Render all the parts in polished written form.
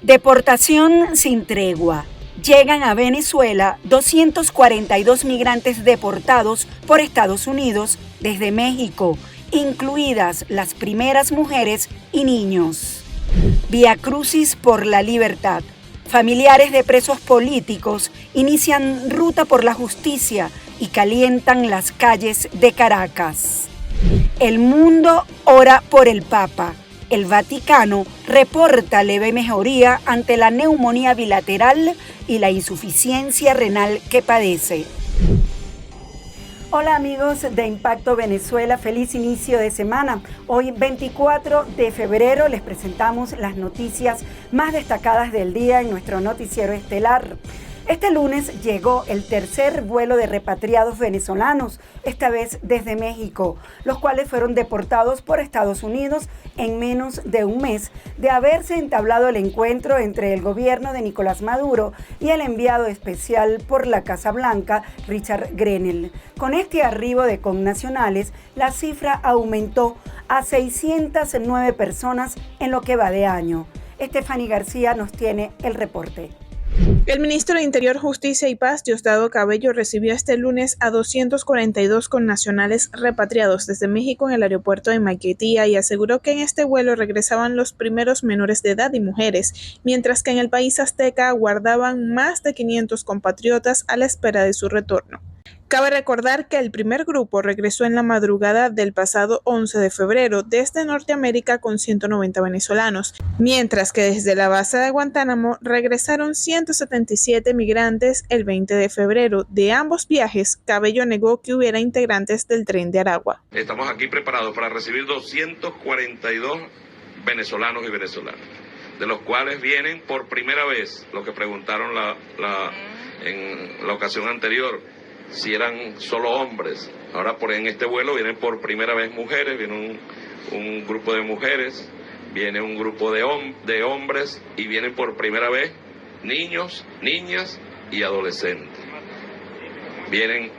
Deportación sin tregua. Llegan a Venezuela 242 migrantes deportados por Estados Unidos desde México, incluidas las primeras mujeres y niños. Viacrucis por la libertad. Familiares de presos políticos inician ruta por la justicia y calientan las calles de Caracas. El mundo ora por el Papa. El Vaticano reporta leve mejoría ante la neumonía bilateral y la insuficiencia renal que padece. Hola amigos de Impacto Venezuela, feliz inicio de semana. Hoy 24 de febrero les presentamos las noticias más destacadas del día en nuestro noticiero estelar. Este lunes llegó el tercer vuelo de repatriados venezolanos, esta vez desde México, los cuales fueron deportados por Estados Unidos en menos de un mes de haberse entablado el encuentro entre el gobierno de Nicolás Maduro y el enviado especial por la Casa Blanca, Richard Grenell. Con este arribo de connacionales, la cifra aumentó a 609 personas en lo que va de año. Estefanía García nos tiene el reporte. El ministro de Interior, Justicia y Paz, Diosdado Cabello, recibió este lunes a 242 connacionales repatriados desde México en el aeropuerto de Maiquetía y aseguró que en este vuelo regresaban los primeros menores de edad y mujeres, mientras que en el país azteca aguardaban más de 500 compatriotas a la espera de su retorno. Cabe recordar que el primer grupo regresó en la madrugada del pasado 11 de febrero desde Norteamérica con 190 venezolanos, mientras que desde la base de Guantánamo regresaron 177 migrantes el 20 de febrero. De ambos viajes, Cabello negó que hubiera integrantes del Tren de Aragua. Estamos aquí preparados para recibir 242 venezolanos y venezolanas, de los cuales vienen por primera vez, lo que preguntaron en la ocasión anterior, si eran solo hombres. Ahora en este vuelo vienen por primera vez mujeres, viene un grupo de mujeres, viene un grupo de hombres y vienen por primera vez niños, niñas y adolescentes. Vienen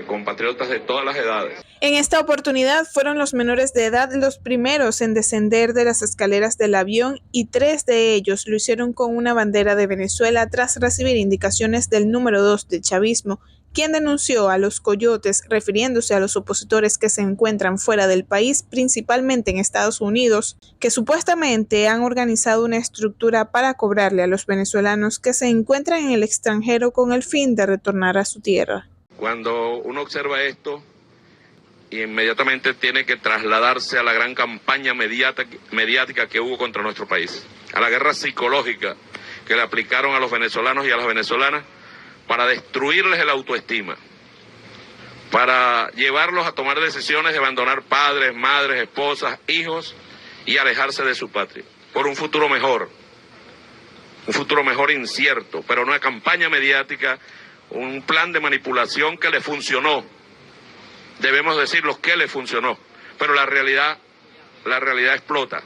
compatriotas de todas las edades. En esta oportunidad fueron los menores de edad los primeros en descender de las escaleras del avión y 3 de ellos lo hicieron con una bandera de Venezuela tras recibir indicaciones del número 2 del chavismo, quien denunció a los coyotes refiriéndose a los opositores que se encuentran fuera del país, principalmente en Estados Unidos, que supuestamente han organizado una estructura para cobrarle a los venezolanos que se encuentran en el extranjero con el fin de retornar a su tierra. Cuando uno observa esto, inmediatamente tiene que trasladarse a la gran campaña mediática que hubo contra nuestro país, a la guerra psicológica que le aplicaron a los venezolanos y a las venezolanas para destruirles el autoestima, para llevarlos a tomar decisiones de abandonar padres, madres, esposas, hijos y alejarse de su patria, por un futuro mejor incierto, pero una campaña mediática, un plan de manipulación que le funcionó. Debemos decir lo que le funcionó, pero la realidad explota.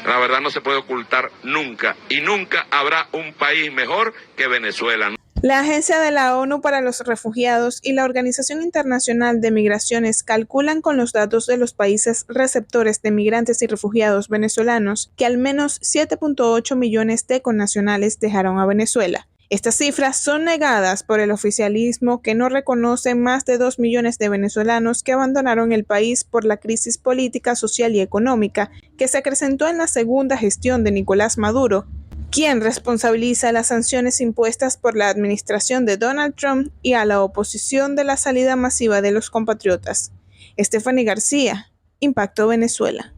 La verdad no se puede ocultar nunca, y nunca habrá un país mejor que Venezuela. La Agencia de la ONU para los Refugiados y la Organización Internacional de Migraciones calculan con los datos de los países receptores de migrantes y refugiados venezolanos que al menos 7.8 millones de connacionales dejaron a Venezuela. Estas cifras son negadas por el oficialismo, que no reconoce más de 2 millones de venezolanos que abandonaron el país por la crisis política, social y económica que se acrecentó en la segunda gestión de Nicolás Maduro, quien responsabiliza las sanciones impuestas por la administración de Donald Trump y a la oposición de la salida masiva de los compatriotas. Estefanía García, Impacto Venezuela.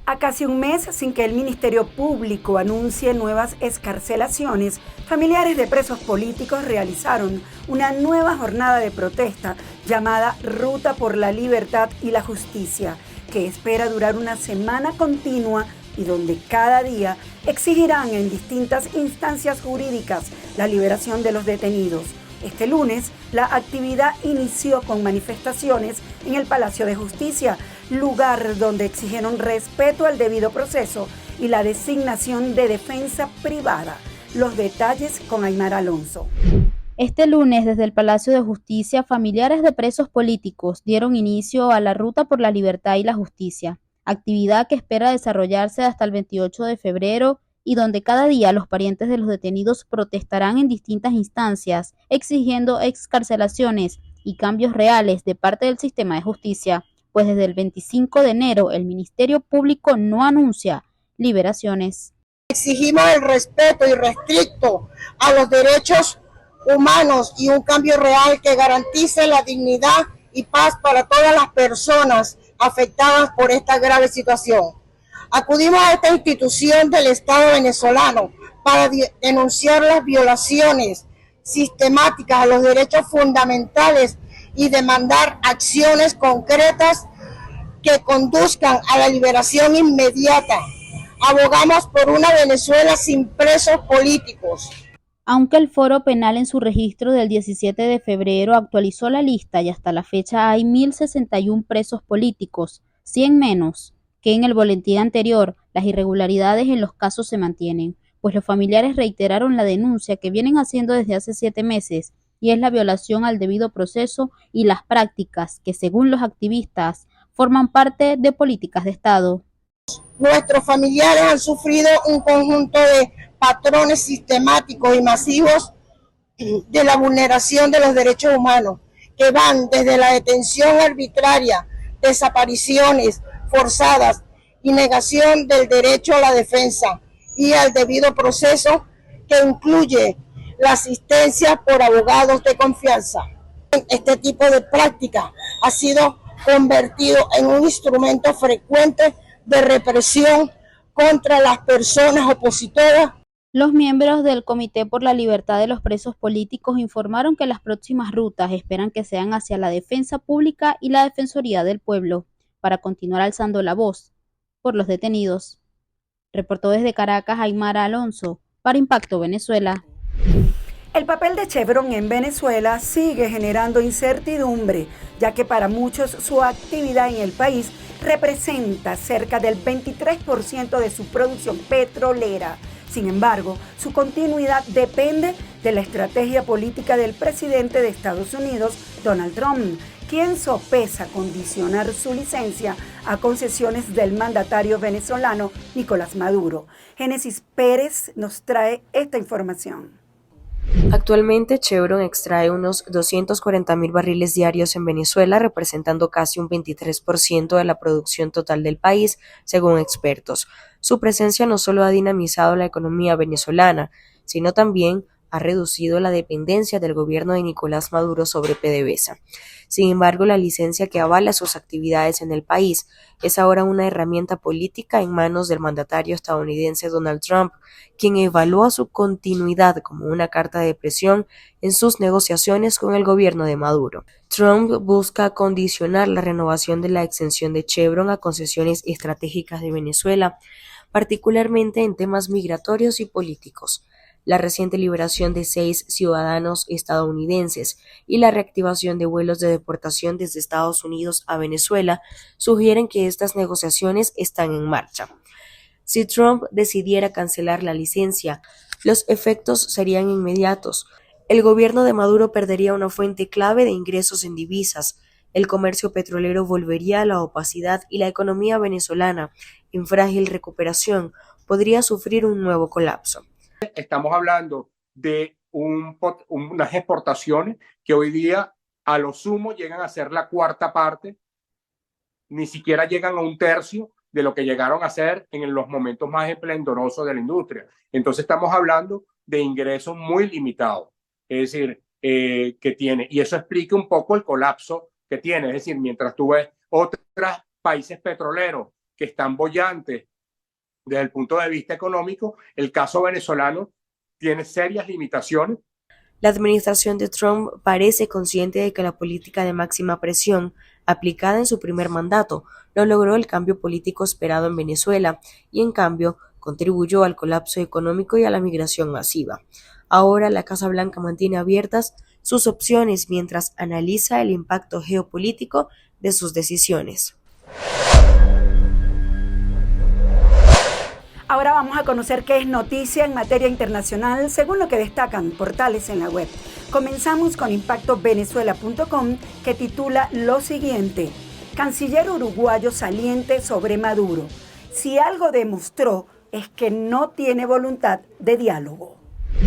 A casi un mes sin que el Ministerio Público anuncie nuevas excarcelaciones, familiares de presos políticos realizaron una nueva jornada de protesta llamada Ruta por la Libertad y la Justicia, que espera durar una semana continua y donde cada día exigirán en distintas instancias jurídicas la liberación de los detenidos. Este lunes, la actividad inició con manifestaciones en el Palacio de Justicia, lugar donde exigieron respeto al debido proceso y la designación de defensa privada. Los detalles con Aymar Alonso. Este lunes, desde el Palacio de Justicia, familiares de presos políticos dieron inicio a la Ruta por la Libertad y la Justicia, actividad que espera desarrollarse hasta el 28 de febrero y donde cada día los parientes de los detenidos protestarán en distintas instancias, exigiendo excarcelaciones y cambios reales de parte del sistema de justicia, pues desde el 25 de enero el Ministerio Público no anuncia liberaciones. Exigimos el respeto irrestricto a los derechos humanos y un cambio real que garantice la dignidad y paz para todas las personas afectadas por esta grave situación. Acudimos a esta institución del Estado venezolano para denunciar las violaciones sistemáticas a los derechos fundamentales y demandar acciones concretas que conduzcan a la liberación inmediata. Abogamos por una Venezuela sin presos políticos. Aunque el Foro Penal en su registro del 17 de febrero actualizó la lista y hasta la fecha hay 1.061 presos políticos, 100 menos que en el boletín anterior, las irregularidades en los casos se mantienen, pues los familiares reiteraron la denuncia que vienen haciendo desde hace 7 meses, y es la violación al debido proceso y las prácticas que, según los activistas, forman parte de políticas de Estado. Nuestros familiares han sufrido un conjunto de patrones sistemáticos y masivos de la vulneración de los derechos humanos, que van desde la detención arbitraria, desapariciones forzadas y negación del derecho a la defensa y al debido proceso, que incluye la asistencia por abogados de confianza. Este tipo de práctica ha sido convertido en un instrumento frecuente de represión contra las personas opositoras. Los miembros del Comité por la Libertad de los Presos Políticos informaron que las próximas rutas esperan que sean hacia la defensa pública y la Defensoría del Pueblo, para continuar alzando la voz por los detenidos. Reportó desde Caracas Aymara Alonso para Impacto Venezuela. El papel de Chevron en Venezuela sigue generando incertidumbre, ya que para muchos su actividad en el país representa cerca del 23% de su producción petrolera. Sin embargo, su continuidad depende de la estrategia política del presidente de Estados Unidos, Donald Trump, quien sopesa condicionar su licencia a concesiones del mandatario venezolano Nicolás Maduro. Génesis Pérez nos trae esta información. Actualmente, Chevron extrae unos 240.000 barriles diarios en Venezuela, representando casi un 23% de la producción total del país, según expertos. Su presencia no solo ha dinamizado la economía venezolana, sino también ha reducido la dependencia del gobierno de Nicolás Maduro sobre PDVSA. Sin embargo, la licencia que avala sus actividades en el país es ahora una herramienta política en manos del mandatario estadounidense Donald Trump, quien evalúa su continuidad como una carta de presión en sus negociaciones con el gobierno de Maduro. Trump busca condicionar la renovación de la exención de Chevron a concesiones estratégicas de Venezuela, particularmente en temas migratorios y políticos. La reciente liberación de 6 ciudadanos estadounidenses y la reactivación de vuelos de deportación desde Estados Unidos a Venezuela sugieren que estas negociaciones están en marcha. Si Trump decidiera cancelar la licencia, los efectos serían inmediatos. El gobierno de Maduro perdería una fuente clave de ingresos en divisas, el comercio petrolero volvería a la opacidad y la economía venezolana, en frágil recuperación, podría sufrir un nuevo colapso. Estamos hablando de unas exportaciones que hoy día a lo sumo llegan a ser la cuarta parte, ni siquiera llegan a un tercio de lo que llegaron a ser en los momentos más esplendorosos de la industria. Entonces estamos hablando de ingresos muy limitados, es decir, que tiene, y eso explica un poco el colapso que tiene, es decir, mientras tú ves otros países petroleros que están bollantes desde el punto de vista económico, el caso venezolano tiene serias limitaciones. La administración de Trump parece consciente de que la política de máxima presión, aplicada en su primer mandato, no logró el cambio político esperado en Venezuela y, en cambio, contribuyó al colapso económico y a la migración masiva. Ahora, la Casa Blanca mantiene abiertas sus opciones mientras analiza el impacto geopolítico de sus decisiones. Ahora vamos a conocer qué es noticia en materia internacional según lo que destacan portales en la web. Comenzamos con impactovenezuela.com, que titula lo siguiente: Canciller uruguayo saliente sobre Maduro. Si algo demostró es que no tiene voluntad de diálogo.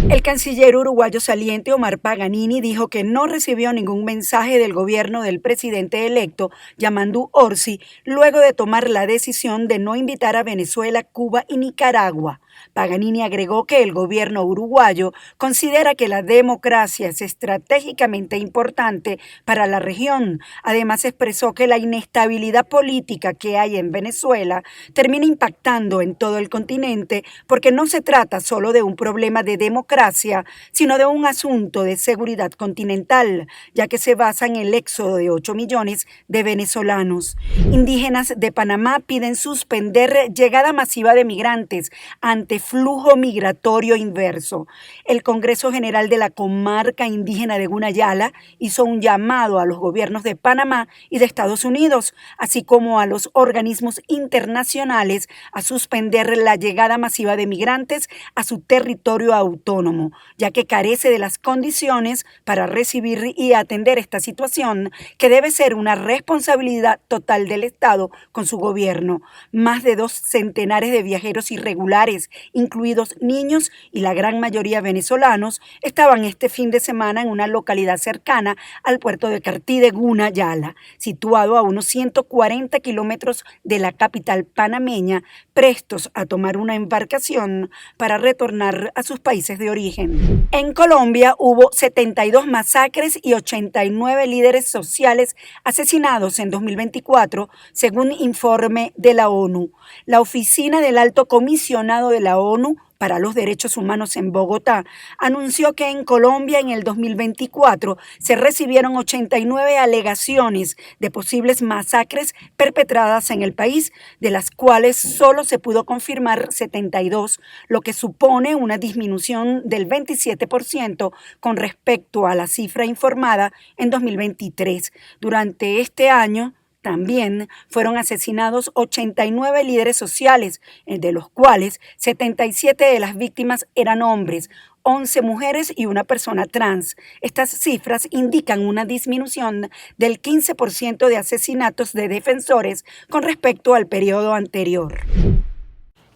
El canciller uruguayo saliente Omar Paganini dijo que no recibió ningún mensaje del gobierno del presidente electo, Yamandu Orsi, luego de tomar la decisión de no invitar a Venezuela, Cuba y Nicaragua. Paganini agregó que el gobierno uruguayo considera que la democracia es estratégicamente importante para la región. Además, expresó que la inestabilidad política que hay en Venezuela termina impactando en todo el continente porque no se trata solo de un problema de democracia, sino de un asunto de seguridad continental, ya que se basa en el éxodo de 8 millones de venezolanos. Indígenas de Panamá piden suspender llegada masiva de migrantes ante flujo migratorio inverso. El Congreso General de la Comarca Indígena de Gunayala hizo un llamado a los gobiernos de Panamá y de Estados Unidos, así como a los organismos internacionales, a suspender la llegada masiva de migrantes a su territorio autónomo, ya que carece de las condiciones para recibir y atender esta situación, que debe ser una responsabilidad total del Estado con su gobierno. Más de 2 centenares de viajeros irregulares, incluidos niños y la gran mayoría venezolanos, estaban este fin de semana en una localidad cercana al puerto de Cartí de Gunayala, situado a unos 140 kilómetros de la capital panameña, prestos a tomar una embarcación para retornar a sus países de origen. En Colombia hubo 72 masacres y 89 líderes sociales asesinados en 2024, según informe de la ONU. La Oficina del Alto Comisionado de la ONU para los Derechos Humanos en Bogotá anunció que en Colombia en el 2024 se recibieron 89 alegaciones de posibles masacres perpetradas en el país, de las cuales solo se pudo confirmar 72, lo que supone una disminución del 27% con respecto a la cifra informada en 2023. Durante este año, también fueron asesinados 89 líderes sociales, de los cuales 77 de las víctimas eran hombres, 11 mujeres y una persona trans. Estas cifras indican una disminución del 15% de asesinatos de defensores con respecto al periodo anterior.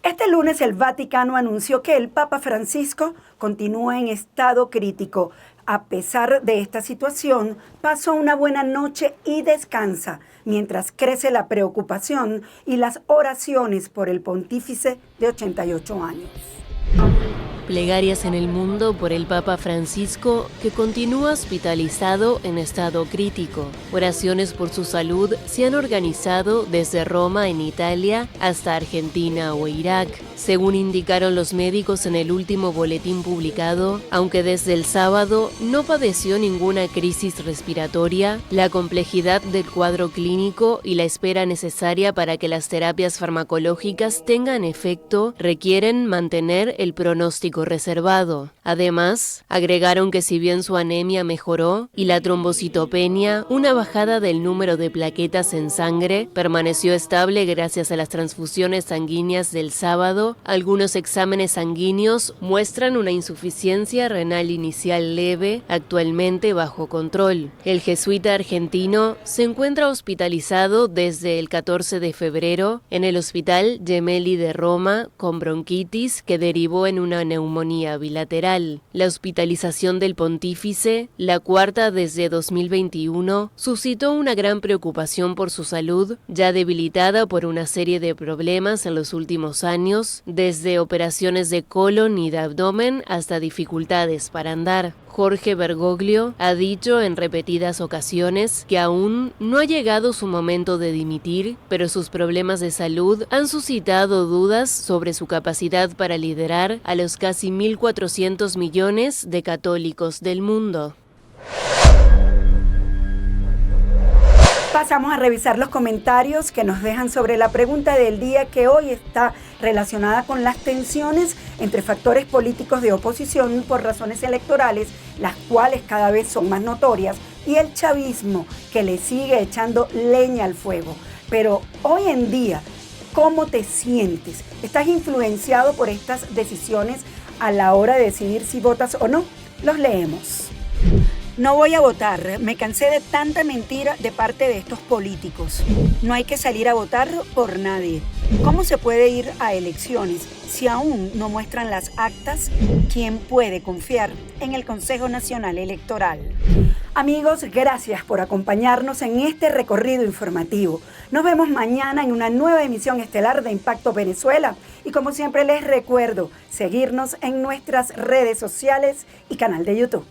Este lunes el Vaticano anunció que el Papa Francisco continúa en estado crítico. A pesar de esta situación, pasó una buena noche y descansa, mientras crece la preocupación y las oraciones por el pontífice de 88 años. Plegarias en el mundo por el Papa Francisco, que continúa hospitalizado en estado crítico. Oraciones por su salud se han organizado desde Roma en Italia hasta Argentina o Irak. Según indicaron los médicos en el último boletín publicado, aunque desde el sábado no padeció ninguna crisis respiratoria, la complejidad del cuadro clínico y la espera necesaria para que las terapias farmacológicas tengan efecto requieren mantener el pronóstico reservado. Además, agregaron que si bien su anemia mejoró y la trombocitopenia, una bajada del número de plaquetas en sangre, permaneció estable gracias a las transfusiones sanguíneas del sábado, algunos exámenes sanguíneos muestran una insuficiencia renal inicial leve, actualmente bajo control. El jesuita argentino se encuentra hospitalizado desde el 14 de febrero en el Hospital Gemelli de Roma con bronquitis que derivó en una neumonía bilateral. La hospitalización del pontífice, la cuarta desde 2021, suscitó una gran preocupación por su salud, ya debilitada por una serie de problemas en los últimos años, desde operaciones de colon y de abdomen hasta dificultades para andar. Jorge Bergoglio ha dicho en repetidas ocasiones que aún no ha llegado su momento de dimitir, pero sus problemas de salud han suscitado dudas sobre su capacidad para liderar a los casi 1.400 millones de católicos del mundo. Pasamos a revisar los comentarios que nos dejan sobre la pregunta del día, que hoy está relacionada con las tensiones entre factores políticos de oposición por razones electorales, las cuales cada vez son más notorias, y el chavismo, que le sigue echando leña al fuego. Pero hoy en día, ¿cómo te sientes? ¿Estás influenciado por estas decisiones a la hora de decidir si votas o no? Los leemos. No voy a votar, me cansé de tanta mentira de parte de estos políticos. No hay que salir a votar por nadie. ¿Cómo se puede ir a elecciones si aún no muestran las actas? ¿Quién puede confiar en el Consejo Nacional Electoral? Amigos, gracias por acompañarnos en este recorrido informativo. Nos vemos mañana en una nueva emisión estelar de Impacto Venezuela. Y como siempre les recuerdo, seguirnos en nuestras redes sociales y canal de YouTube.